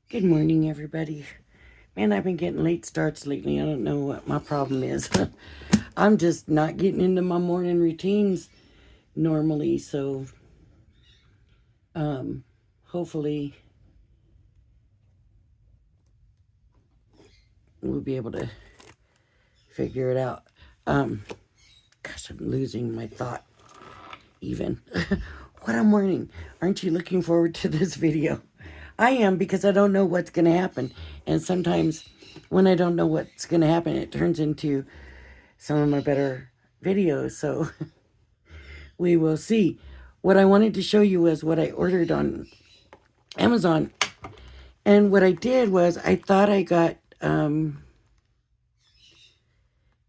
Good morning, everybody. Man, I've been getting late starts lately. I don't know what my problem is. I'm just not getting into my morning routines normally, so hopefully we'll be able to figure it out. Gosh, I'm losing my thought even. What a morning. Aren't you looking forward to this video? I am, because I don't know what's going to happen. And sometimes when I don't know what's going to happen, it turns into some of my better videos. So we will see. What I wanted to show you was what I ordered on Amazon. And what I did was I thought I got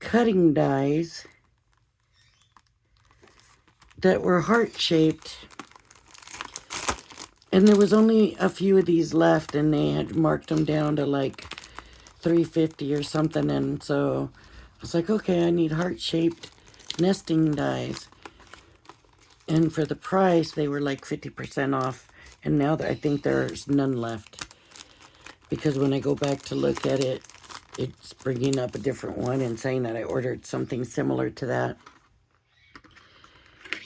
cutting dies that were heart-shaped. And there was only a few of these left, and they had marked them down to like $3.50 or something. And so I was like, okay, I need heart-shaped nesting dies. And for the price, they were like 50% off. And now I think there's none left. Because when I go back to look at it, it's bringing up a different one and saying that I ordered something similar to that.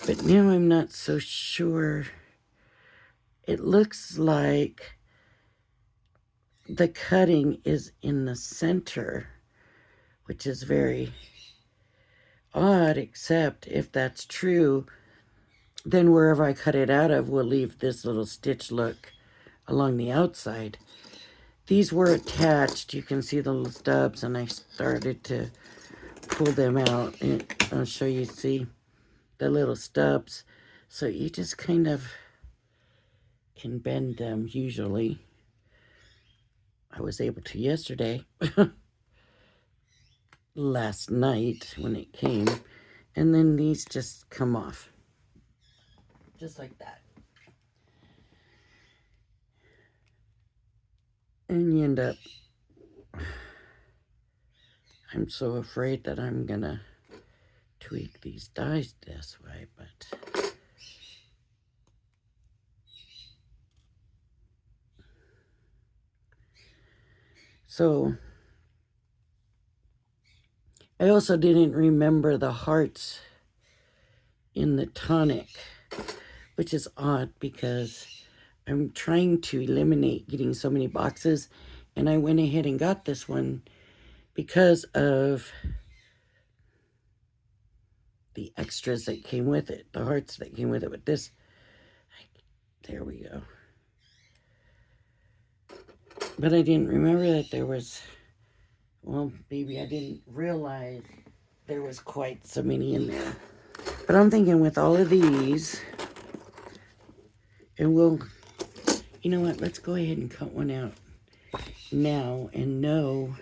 But now I'm not so sure. It looks like the cutting is in the center, which is very odd, except if that's true, then wherever I cut it out of will leave this little stitch look along the outside. These were attached. You can see the little stubs, and I started to pull them out. And I'll show you, see the little stubs. So you just kind of can bend them usually. I was able to yesterday, last night when it came. And then these just come off. Just like that. And you end up, I'm so afraid that I'm gonna tweak these dies this way, but so I also didn't remember the hearts in the Tonic, which is odd because I'm trying to eliminate getting so many boxes, and I went ahead and got this one because of the extras that came with it, the hearts that came with it. But this, there we go. But I didn't remember that there was, well, maybe I didn't realize there was quite so many in there. But I'm thinking with all of these, and we'll, you know what, let's go ahead and cut one out now and know,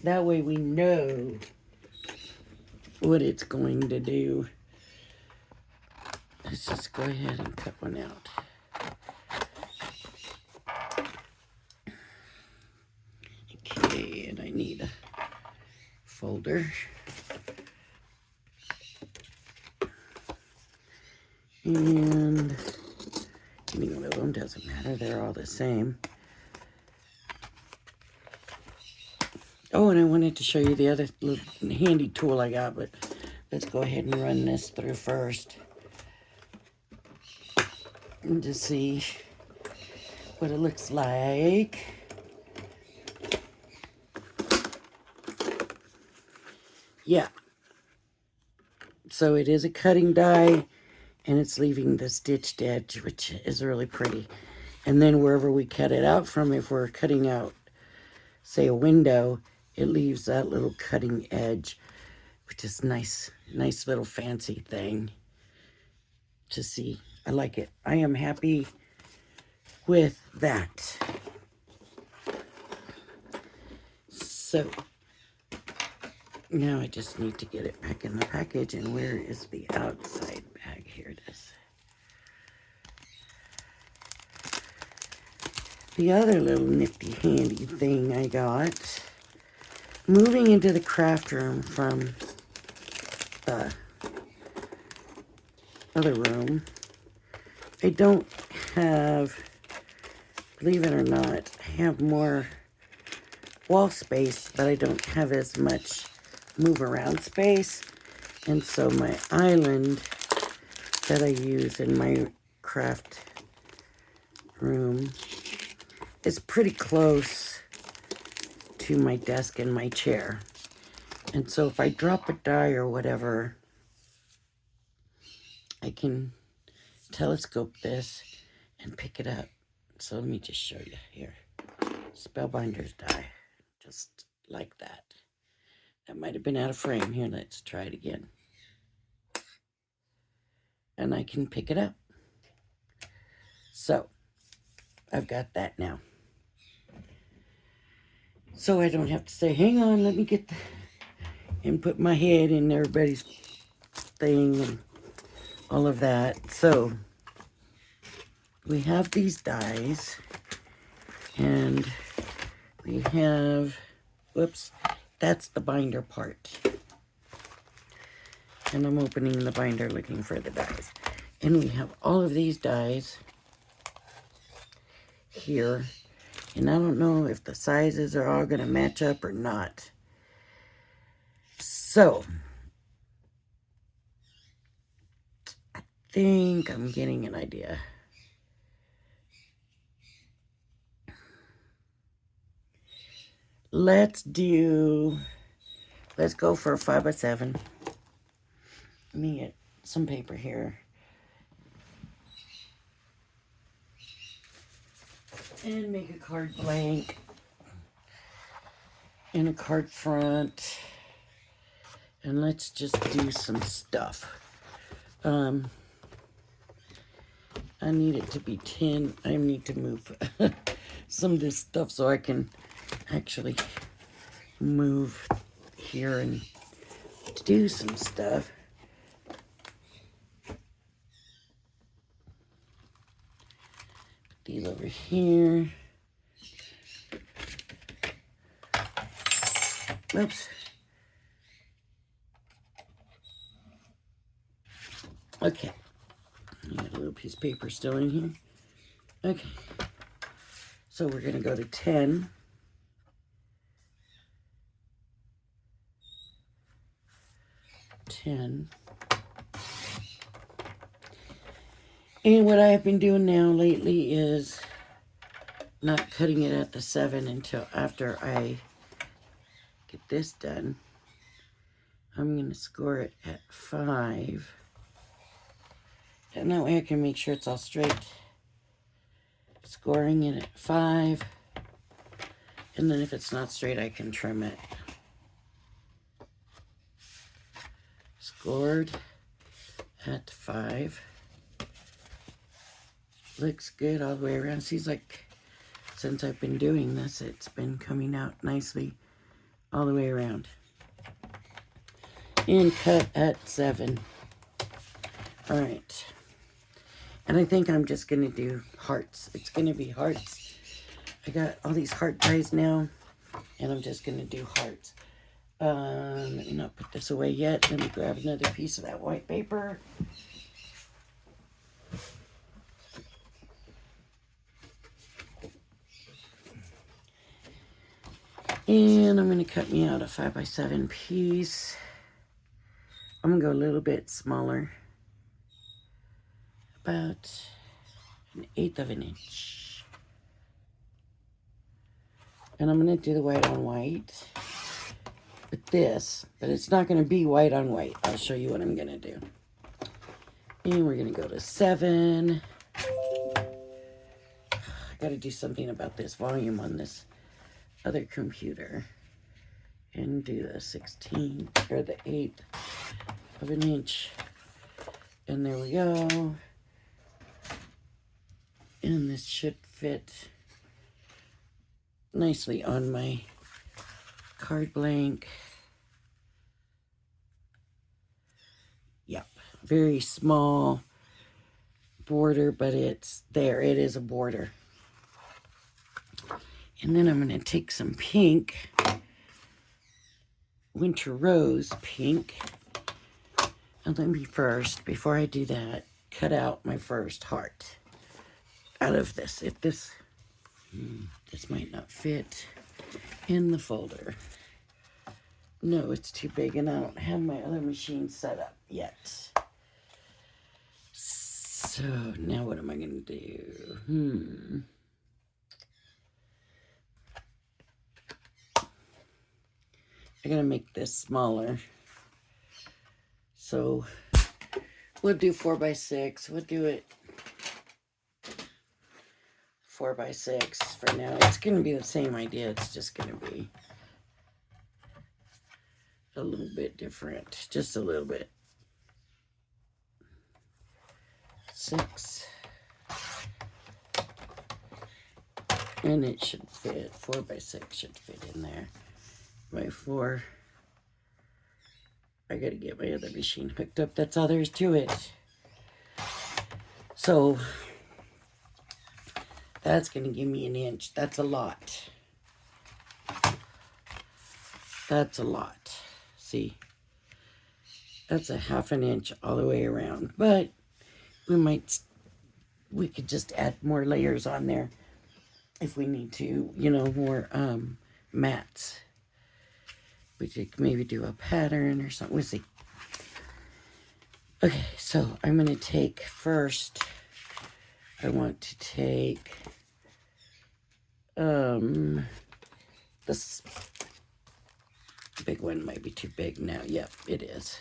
that way we know what it's going to do. Let's just go ahead and cut one out. Okay, and I need a folder. And any one of them doesn't matter, they're all the same. Oh, and I wanted to show you the other little handy tool I got, but let's go ahead and run this through first. And just see what it looks like. Yeah. So it is a cutting die, and it's leaving the stitched edge, which is really pretty. And then wherever we cut it out from, if we're cutting out, say, a window, it leaves that little cutting edge, which is nice little fancy thing to see. I like it. I am happy with that. So now I just need to get it back in the package. And where is the outside bag? Here it is. The other little nifty handy thing I got, moving into the craft room from the other room, I don't have believe it or not, I have more wall space, but I don't have as much move around space. And so my island that I use in my craft room is pretty close to my desk and my chair. And so if I drop a die or whatever, I can telescope this and pick it up. So let me just show you here. Spellbinder's die, just like that. That might have been out of frame. Here, let's try it again. And I can pick it up. So I've got that now. So I don't have to say, hang on, let me get the, and put my head in everybody's thing and all of that. So we have these dies, and we have, whoops, that's the binder part. And I'm opening the binder looking for the dies. And we have all of these dies here. And I don't know if the sizes are all going to match up or not. So, I think I'm getting an idea. Let's go for a 5x7. Let me get some paper here. And make a card blank. And a card front. And let's just do some stuff. I need it to be 10. I need to move some of this stuff so I can actually move here and do some stuff. Put these over here. Oops. Okay. I got a little piece of paper still in here. Okay. So we're going to go to 10. And what I have been doing now lately is not cutting it at the 7 until after I get this done. I'm going to score it at 5. And that way I can make sure it's all straight. Scoring it at 5. And then if it's not straight, I can trim it. Scored at 5. Looks good all the way around. Seems like since I've been doing this, it's been coming out nicely all the way around. And cut at 7. All right. And I think I'm just going to do hearts. It's going to be hearts. I got all these heart dies now, and I'm just going to do hearts. Let me not put this away yet. Let me grab another piece of that white paper. And I'm going to cut me out a 5x7 piece. I'm going to go a little bit smaller. About 1/8 of an inch. And I'm going to do the white on white with this, but it's not going to be white on white. I'll show you what I'm going to do. And we're going to go to 7. I got to do something about this volume on this other computer. And do the 16 or the 1/8 of an inch. And there we go. And this should fit nicely on my card blank. Yep, very small border, but it's there. It is a border. And then I'm going to take some pink, winter rose pink. And let me first, before I do that, cut out my first heart out of this. If this This might not fit in the folder. No, it's too big, and I don't have my other machine set up yet. So now what am I going to do? I'm going to make this smaller. So we'll do 4x6. We'll do it 4x6 for now. It's going to be the same idea. It's just going to be a little bit different. Just a little bit. 6. And it should fit. 4x6 should fit in there. By 4. I gotta get my other machine hooked up. That's all there is to it. So that's gonna give me an inch. That's a lot. That's a lot. See? That's a 1/2 inch all the way around. But we could just add more layers on there if we need to, you know, more mats. We could maybe do a pattern or something. We'll see. Okay, so I'm going to take first, I want to take this big one. Might be too big now. Yep, it is.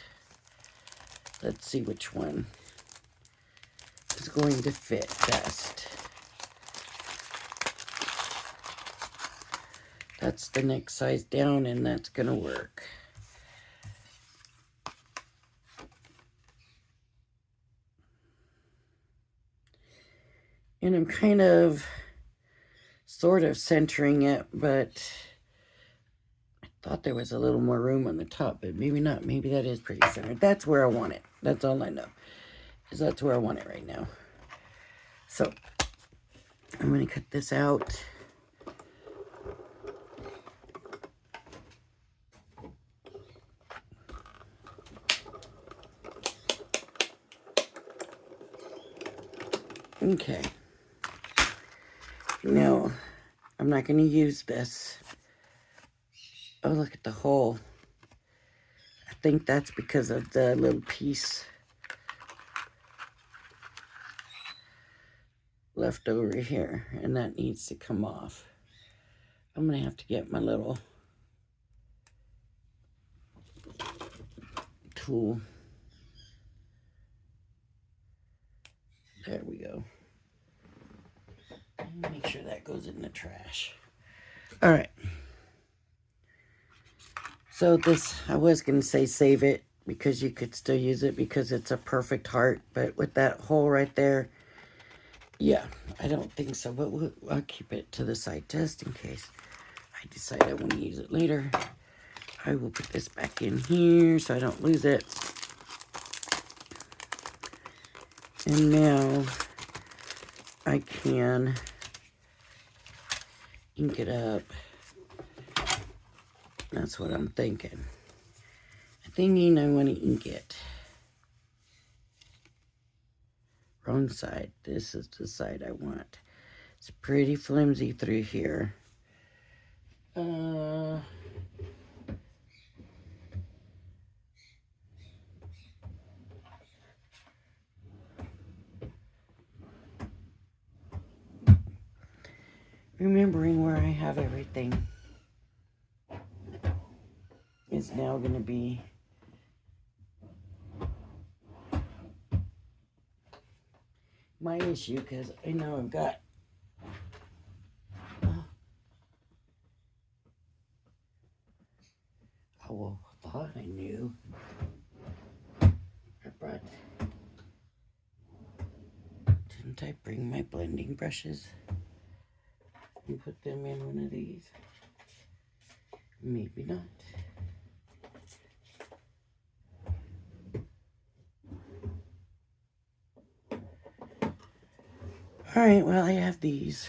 Let's see which one is going to fit best. That's the next size down, and that's going to work. And I'm kind of, sort of centering it, but I thought there was a little more room on the top, but maybe not. Maybe that is pretty centered. That's where I want it. That's all I know, is that's where I want it right now. So I'm going to cut this out. Okay. Now, I'm not going to use this. Oh, look at the hole. I think that's because of the little piece left over here, and that needs to come off. I'm going to have to get my little tool. There we go. Make sure that goes in the trash. All right. So this, I was going to say save it because you could still use it because it's a perfect heart. But with that hole right there, yeah, I don't think so. But I'll keep it to the side just in case I decide I want to use it later. I will put this back in here so I don't lose it. And now I can ink it up. That's what I'm thinking. I'm thinking I want to ink it. Wrong side. This is the side I want. It's pretty flimsy through here. Remembering where I have everything is now going to be my issue because I know I've got well, I thought I knew. Didn't I bring my blending brushes and put them in one of these? Maybe not. All right, well, I have these.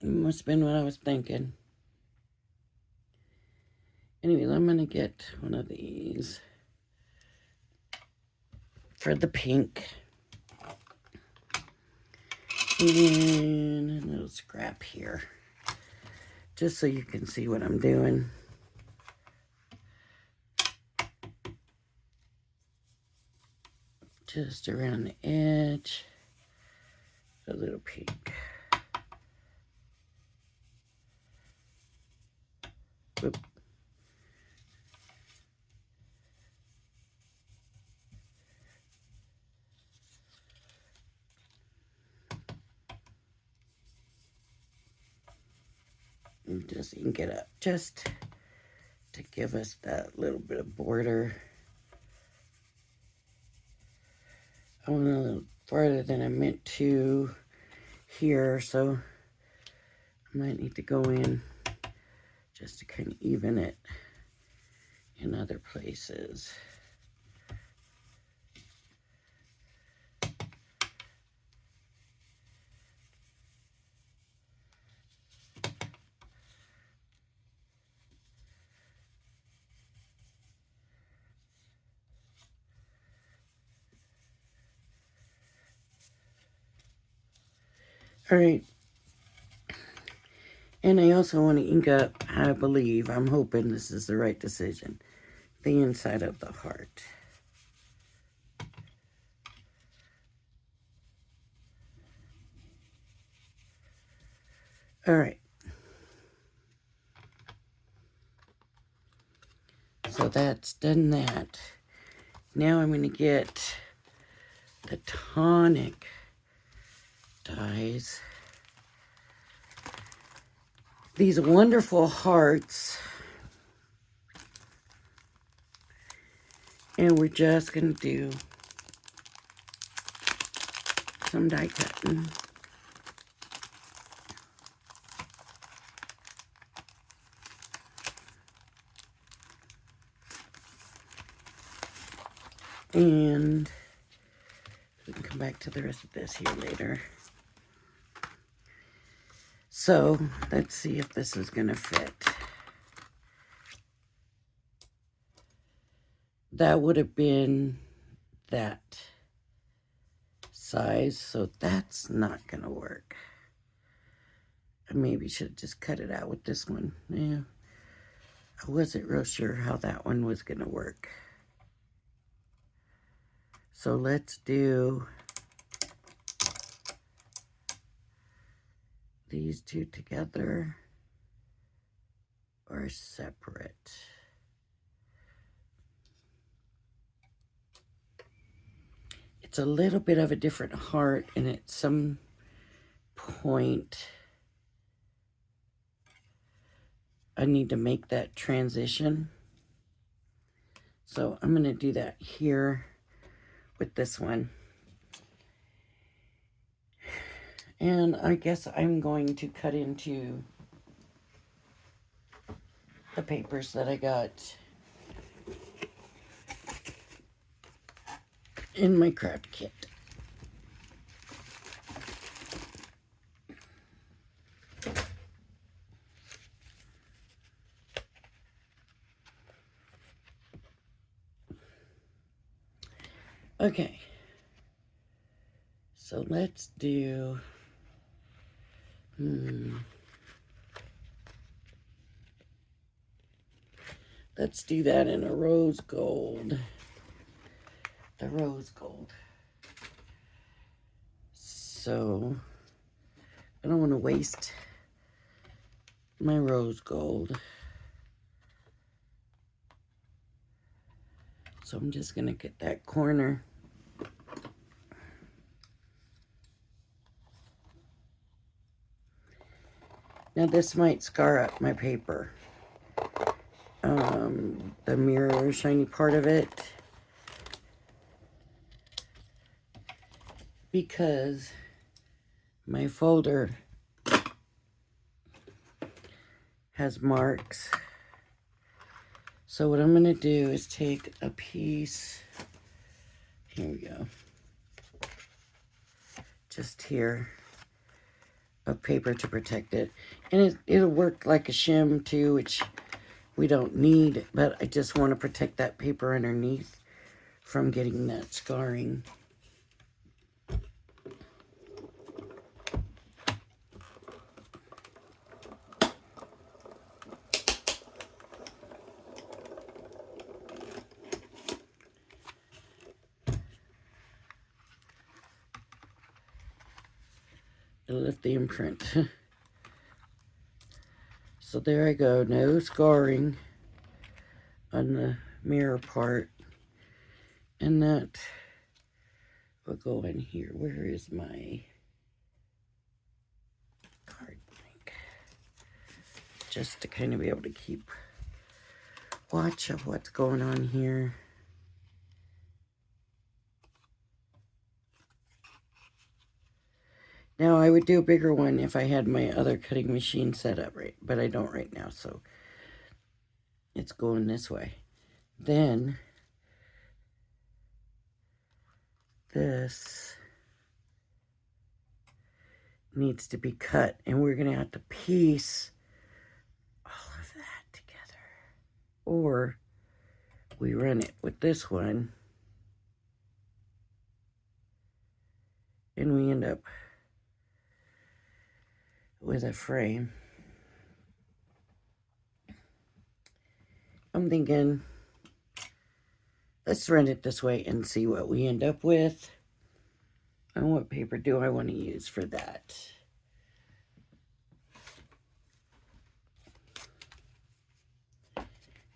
It must have been what I was thinking. Anyways, I'm going to get one of these for the pink. And a little scrap here, just so you can see what I'm doing. Just around the edge, a little pink. Whoop. And just ink it up, just to give us that little bit of border. I went a little farther than I meant to here, so I might need to go in just to kind of even it in other places. All right. And I also want to ink up, I believe, I'm hoping this is the right decision, the inside of the heart. All right. So that's done that. Now I'm going to get the Tonic dies. These wonderful hearts. And we're just going to do some die cutting. And we can come back to the rest of this here later. So let's see if this is going to fit. That would have been that size, so that's not going to work. I maybe should have just cut it out with this one. Yeah, I wasn't real sure how that one was going to work. So let's do these two together or separate. It's a little bit of a different heart, and at some point I need to make that transition. So I'm going to do that here with this one. And I guess I'm going to cut into the papers that I got in my craft kit. Okay, so let's do, let's do that in a rose gold. The rose gold. So I don't want to waste my rose gold. So I'm just going to get that corner. Now this might scar up my paper. The mirror shiny part of it. Because my folder has marks. So what I'm going to do is take a piece, here we go, just here, of paper to protect it. And it'll work like a shim too, which we don't need, but I just want to protect that paper underneath from getting that scarring. It left the imprint. So there I go, no scarring on the mirror part. And that will go in here. Where is my card blank? Just to kind of be able to keep watch of what's going on here. Now, I would do a bigger one if I had my other cutting machine set up right, but I don't right now, so it's going this way. Then, this needs to be cut, and we're going to have to piece all of that together. Or we run it with this one, and we end up with a frame. I'm thinking, let's run it this way and see what we end up with. And what paper do I want to use for that?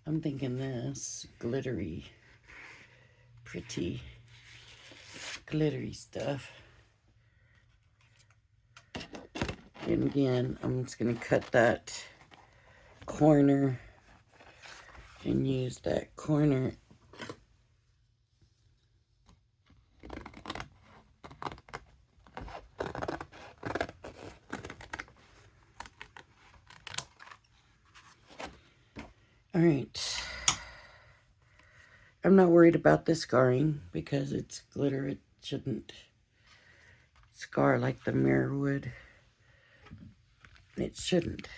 I'm thinking this glittery, pretty glittery stuff. And again, I'm just going to cut that corner and use that corner. All right. I'm not worried about the scarring because it's glitter. It shouldn't scar like the mirror would. It shouldn't.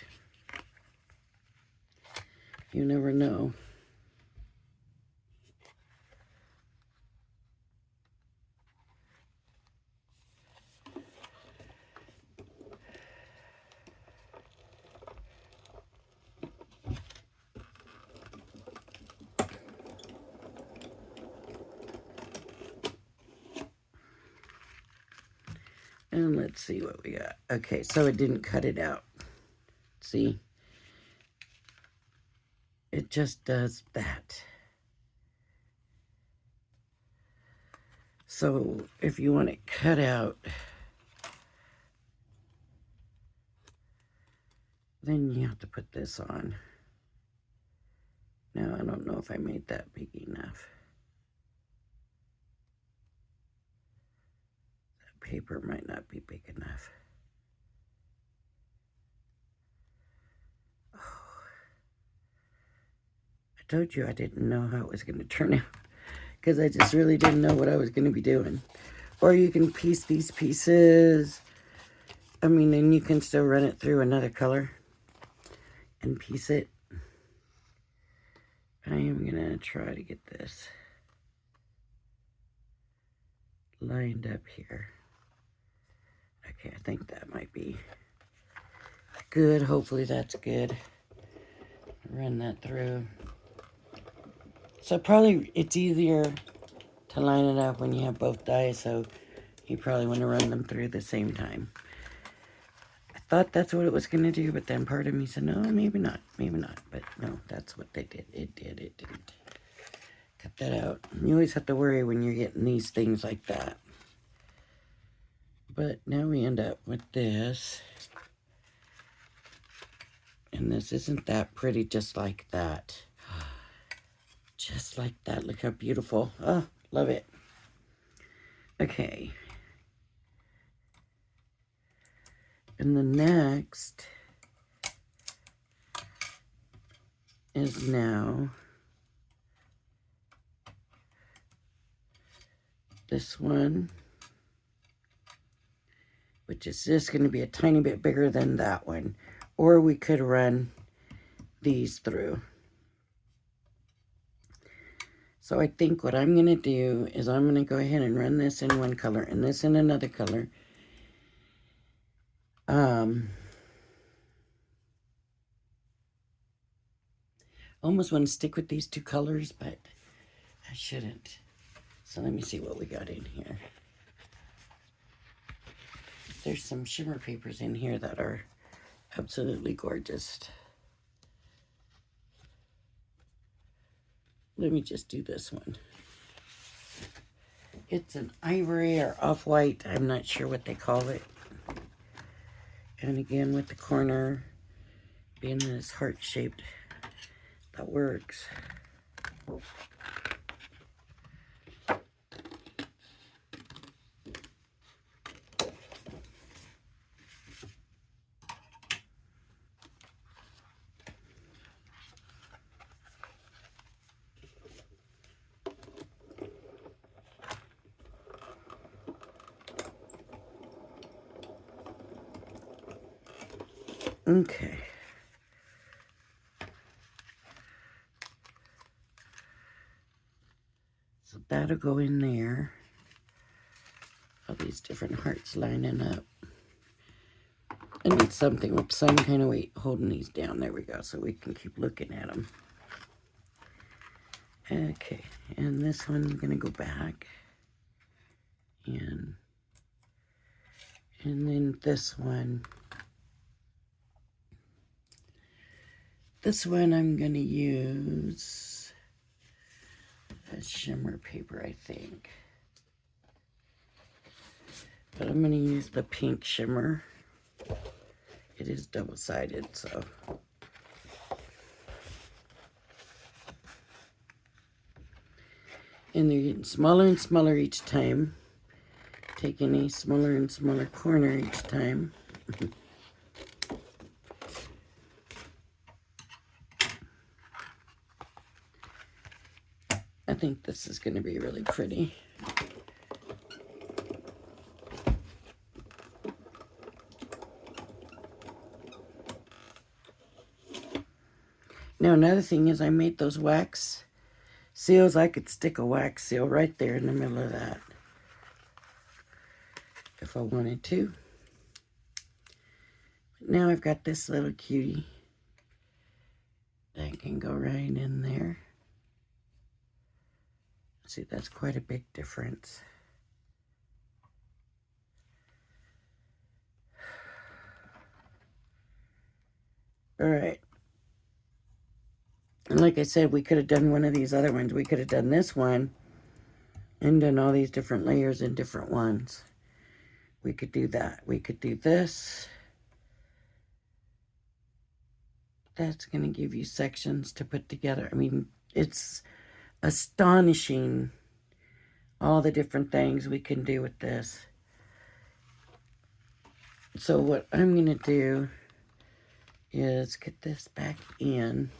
You never know. And let's see what we got. Okay, so it didn't cut it out. See? It just does that. So if you want it cut out, then you have to put this on. Now, I don't know if I made that big enough. That paper might not be big enough. Oh. I told you I didn't know how it was going to turn out because I just really didn't know what I was going to be doing. Or you can piece these pieces. I mean, and you can still run it through another color and piece it. I am going to try to get this lined up here. Okay, I think that might be good. Hopefully that's good. Run that through. So probably it's easier to line it up when you have both dies, so you probably want to run them through the same time. I thought that's what it was going to do, but then part of me said, no, maybe not, but no, that's what they did. It didn't. Cut that out. You always have to worry when you're getting these things like that. But now we end up with this. And this isn't that pretty, just like that. Just like that. Look how beautiful. Oh, love it. Okay. And the next is now this one, which is just going to be a tiny bit bigger than that one. Or we could run these through. So I think what I'm going to do is I'm going to go ahead and run this in one color and this in another color. Almost want to stick with these two colors, but I shouldn't. So let me see what we got in here. There's some shimmer papers in here that are absolutely gorgeous. Let me just do this one. It's an ivory or off-white. I'm not sure what they call it. And again, with the corner being this heart-shaped, that works. Okay. So that'll go in there. All these different hearts lining up. I need something with some kind of weight holding these down. There we go, so we can keep looking at them. Okay, and this one's gonna go back. And then this one. This one I'm gonna use a shimmer paper, I think. But I'm gonna use the pink shimmer. It is double-sided, so. And they're getting smaller and smaller each time. Taking a smaller and smaller corner each time. I think this is going to be really pretty. Now another thing is I made those wax seals. I could stick a wax seal right there in the middle of that if I wanted to. But now I've got this little cutie that can go right in there. See, that's quite a big difference. All right. And like I said, we could have done one of these other ones. We could have done this one and done all these different layers in different ones. We could do that. We could do this. That's going to give you sections to put together. I mean, it's astonishing all the different things we can do with this. So what I'm going to do is get this back in.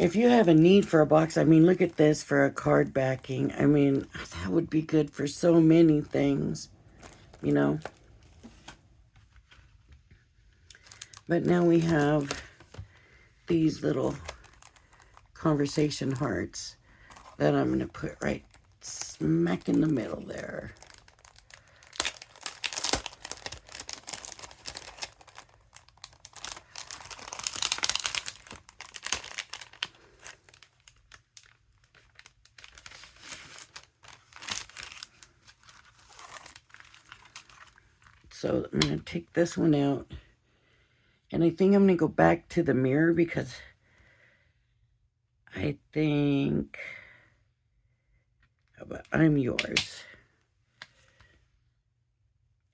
If you have a need for a box, I mean, look at this for a card backing. I mean, that would be good for so many things, you know. But now we have these little conversation hearts that I'm going to put right smack in the middle there. So I'm going to take this one out. And I think I'm going to go back to the mirror because I think, how about I'm yours?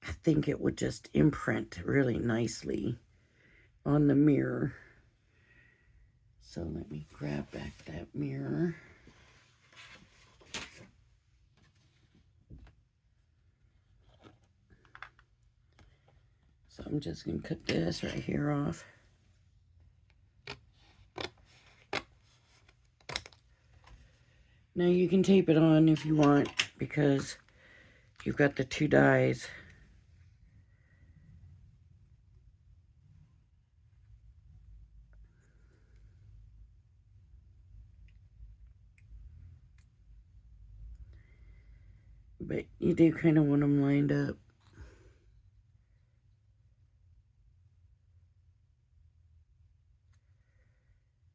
I think it would just imprint really nicely on the mirror. So let me grab back that mirror. So I'm just going to cut this right here off. Now you can tape it on if you want because you've got the two dies. But you do kind of want them lined up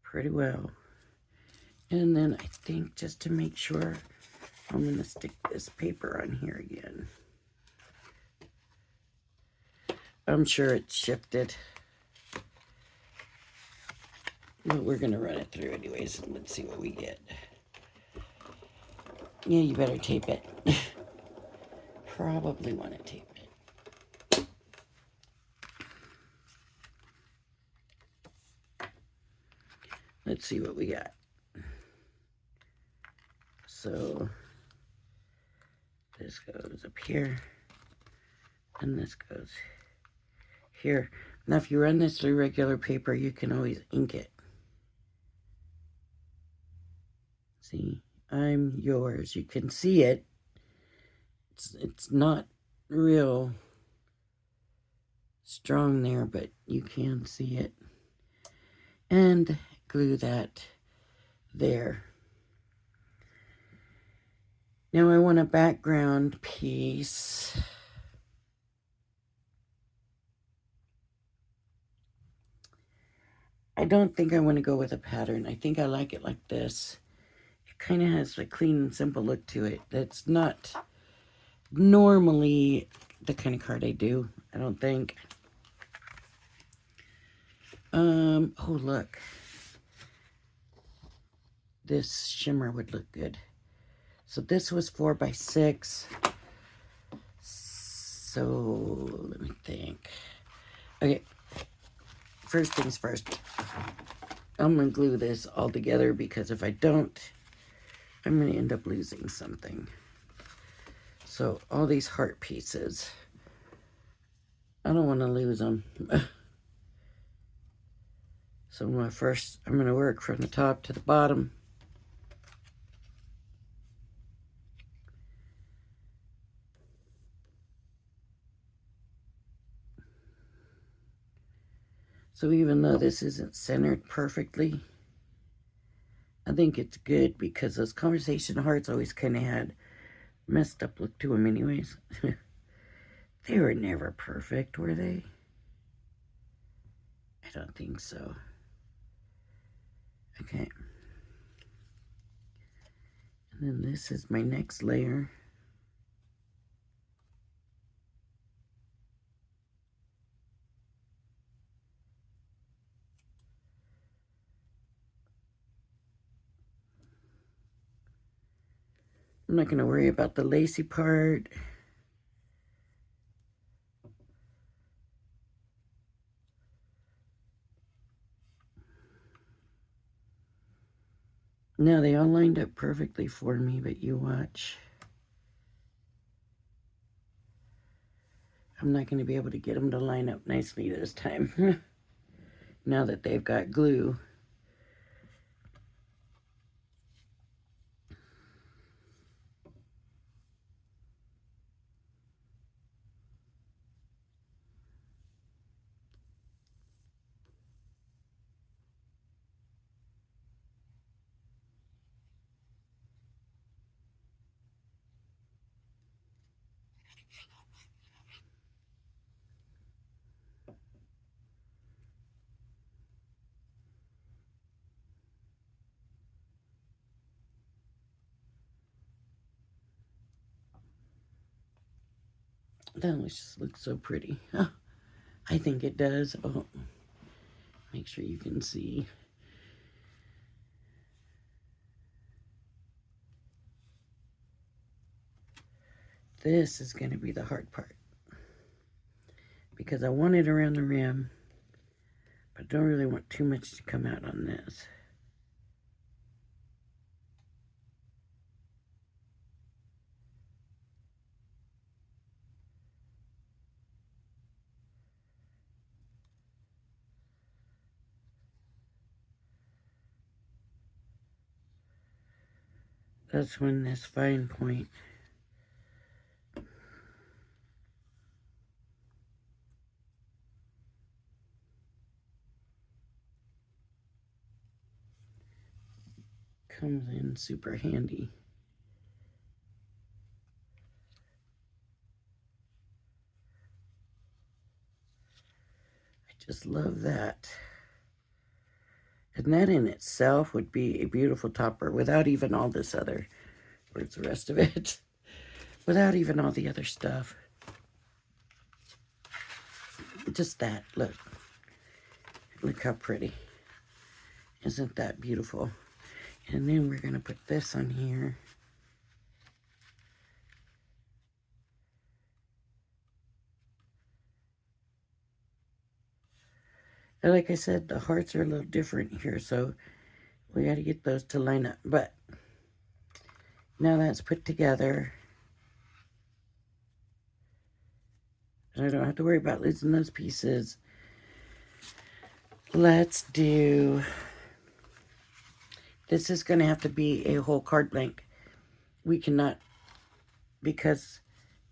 pretty well. And then I think just to make sure, I'm going to stick this paper on here again. I'm sure it's shifted, but we're going to run it through anyways, and let's see what we get. Yeah, you better tape it. Probably want to tape it. Let's see what we got. So this goes up here, and this goes here. Now, if you run this through regular paper, you can always ink it. See, I'm yours. You can see it. It's not real strong there, but you can see it. And glue that there. Now I want a background piece. I don't think I want to go with a pattern. I think I like it like this. It kind of has a clean and simple look to it. That's not normally the kind of card I do, I don't think. Oh look. This shimmer would look good. So this was 4x6. So let me think. Okay, first things first. I'm gonna glue this all together because if I don't, I'm gonna end up losing something. So all these heart pieces, I don't want to lose them. So I'm gonna work from the top to the bottom. So even though this isn't centered perfectly, I think it's good because those conversation hearts always kind of had messed up look to them anyways. They were never perfect, were they? I don't think so. Okay. And then this is my next layer. I'm not going to worry about the lacy part. Now they all lined up perfectly for me, but you watch. I'm not going to be able to get them to line up nicely this time. Now that they've got glue. That just looks so pretty. Oh, I think it does. Oh, make sure you can see. This is going to be the hard part because I want it around the rim, but I don't really want too much to come out on this. That's when this fine point comes in super handy. Just love that. And that in itself would be a beautiful topper without even all this other, where's the rest of it? Without even all the other stuff. Just that, look. Look how pretty. Isn't that beautiful? And then we're going to put this on here. And like I said, the hearts are a little different here, so we got to get those to line up. But now that's put together, and I don't have to worry about losing those pieces. Let's do, this is going to have to be a whole card blank. We cannot, because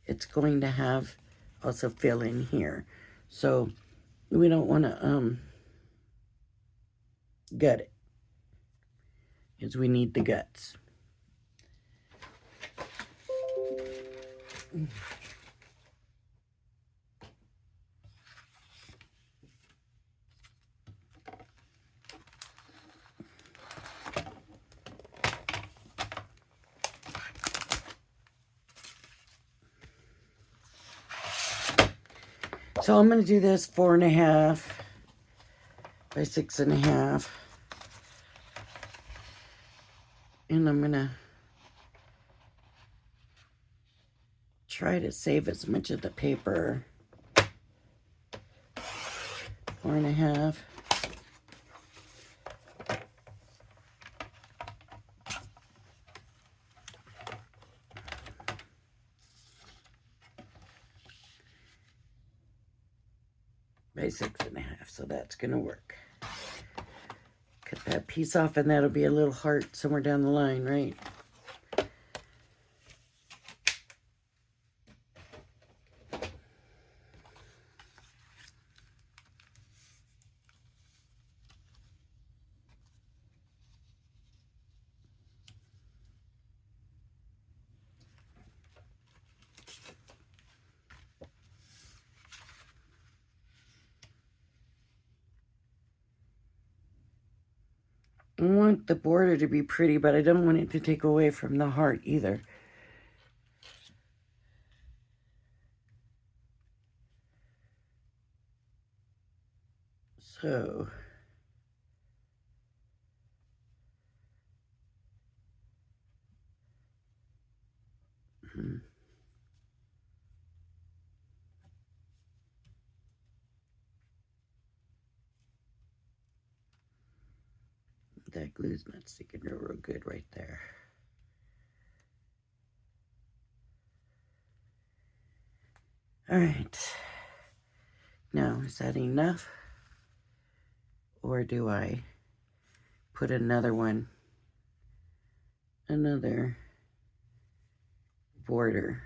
it's going to have also fill in here. So we don't want to gut it, because we need the guts. So I'm going to do this 4.5 by 6.5. And I'm going to try to save as much of the paper. 4.5. By 6.5, so that's gonna work. Cut that piece off, and that'll be a little heart somewhere down the line, right? I want the border to be pretty, but I don't want it to take away from the heart either. So, that glue's not sticking real good right there. All right. Now, is that enough? Or do I put another one, another border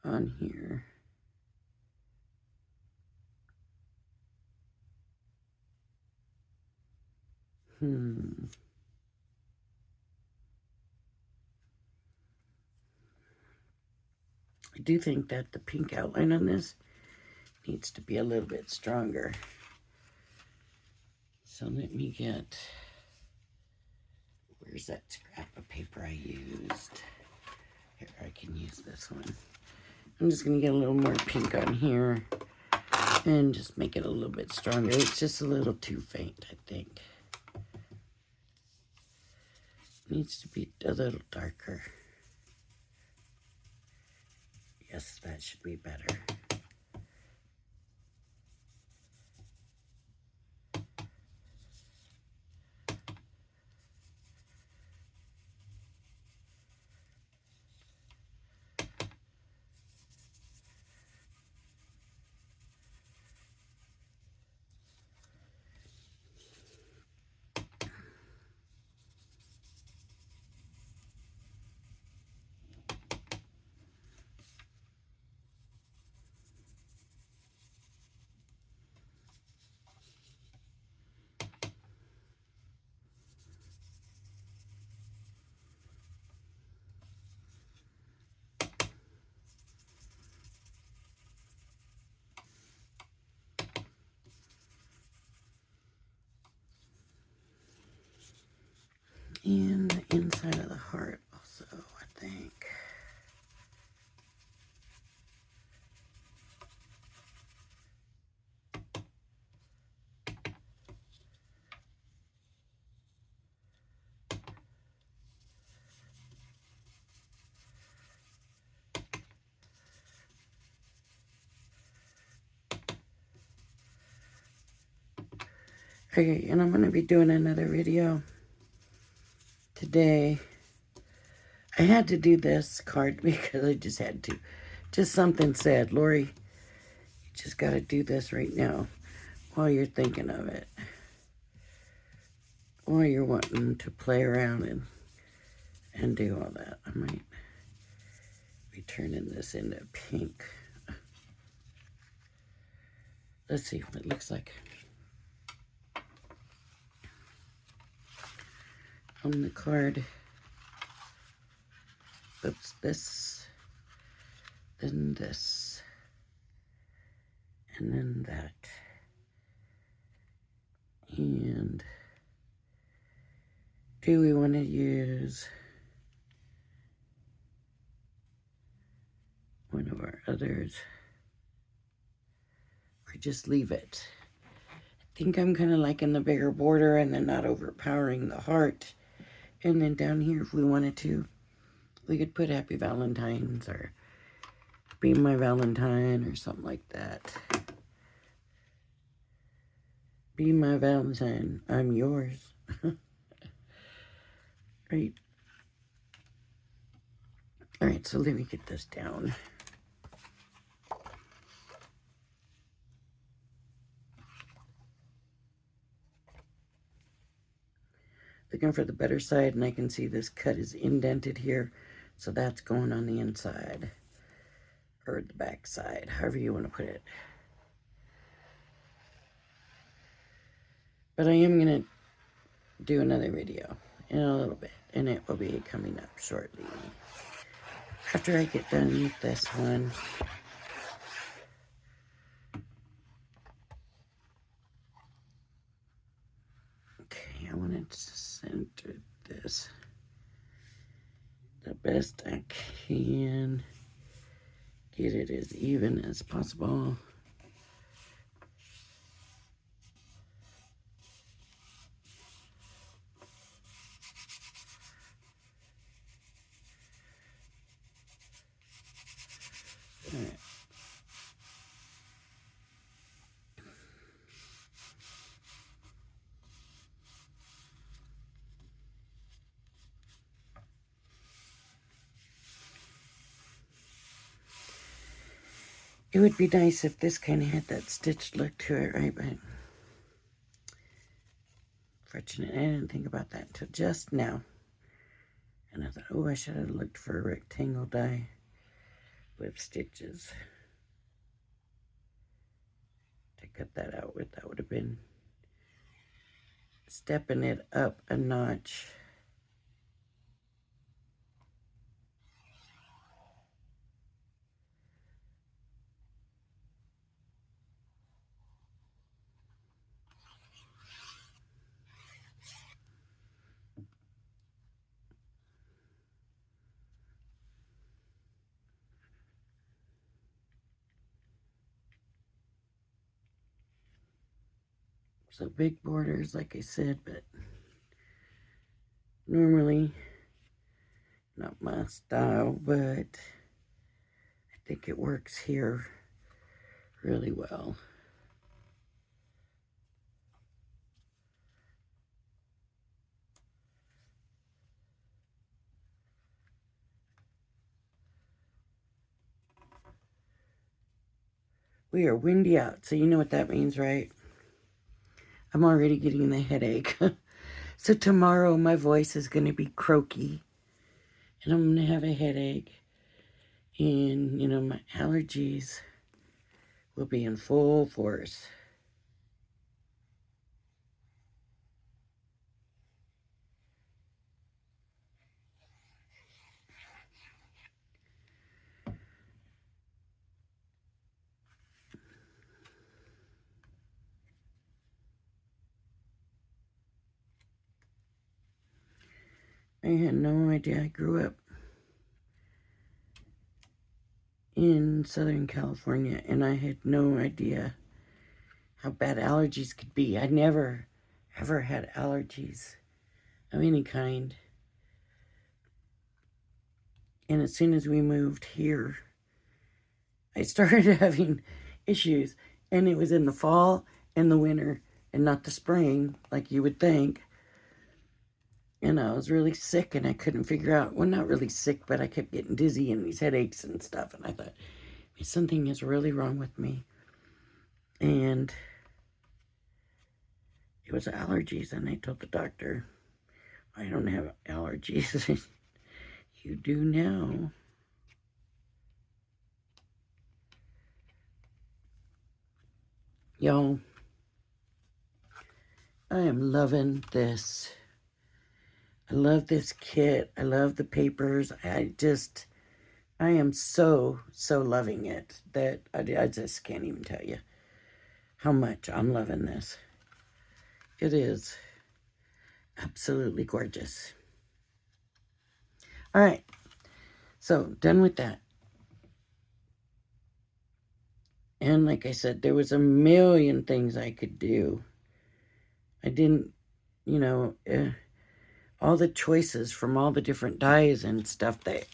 on here? I do think that the pink outline on this needs to be a little bit stronger. So let me get, where's that scrap of paper I used? Here, I can use this one. I'm just gonna get a little more pink on here and just make it a little bit stronger. It's just a little too faint, I think. Needs to be a little darker. Yes, that should be better. And the inside of the heart also, I think. Okay, and I'm going to be doing another video today. I had to do this card because I just had to. Just something said, Lori, you just got to do this right now while you're thinking of it. While you're wanting to play around and do all that. I might be turning this into pink. Let's see what it looks like. On the card, oops, this, then this, and then that. And do we want to use one of our others or just leave it? I think I'm kind of liking the bigger border and then not overpowering the heart. And then down here, if we wanted to, we could put Happy Valentine's or Be My Valentine or something like that. Be my Valentine, I'm yours. Right. All right, so let me get this down. Looking for the better side, and I can see this cut is indented here, so that's going on the inside, or the back side, however you want to put it. But I am going to do another video in a little bit, and it will be coming up shortly. After I get done with this one. Okay, I want to center this the best I can. Get it as even as possible. All right. It would be nice if this kind of had that stitched look to it, right? But fortunate, I didn't think about that until just now. And I thought, oh, I should have looked for a rectangle die with stitches to cut that out with. That would have been stepping it up a notch. So big borders, like I said, but normally not my style, but I think it works here really well. We are windy out, so you know what that means, right? I'm already getting the headache. So tomorrow my voice is going to be croaky, and I'm going to have a headache, and, you know, my allergies will be in full force. I had no idea. I grew up in Southern California, and I had no idea how bad allergies could be. I never, ever had allergies of any kind. And as soon as we moved here, I started having issues. And it was in the fall and the winter and not the spring, like you would think. And I was really sick, and I couldn't figure out, well, not really sick, but I kept getting dizzy and these headaches and stuff. And I thought, something is really wrong with me. And it was allergies. And I told the doctor, I don't have allergies. You do now. Y'all, I am loving this. I love this kit. I love the papers. I am so loving it that I just can't even tell you how much I'm loving this. It is absolutely gorgeous. All right, so done with that. And like I said, there was a million things I could do. I didn't, all the choices from all the different dyes and stuff that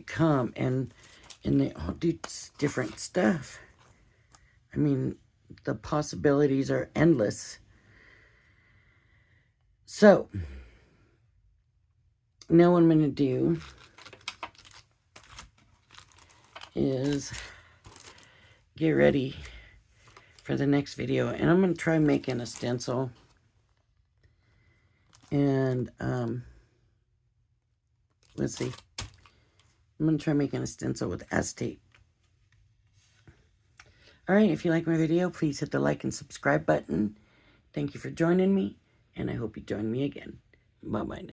come, and they all do different stuff. I mean, the possibilities are endless. So, now what I'm going to do is get ready for the next video. And I'm going to try making a stencil. And, let's see. I'm going to try making a stencil with acetate. Alright, if you like my video, please hit the like and subscribe button. Thank you for joining me, and I hope you join me again. Bye-bye.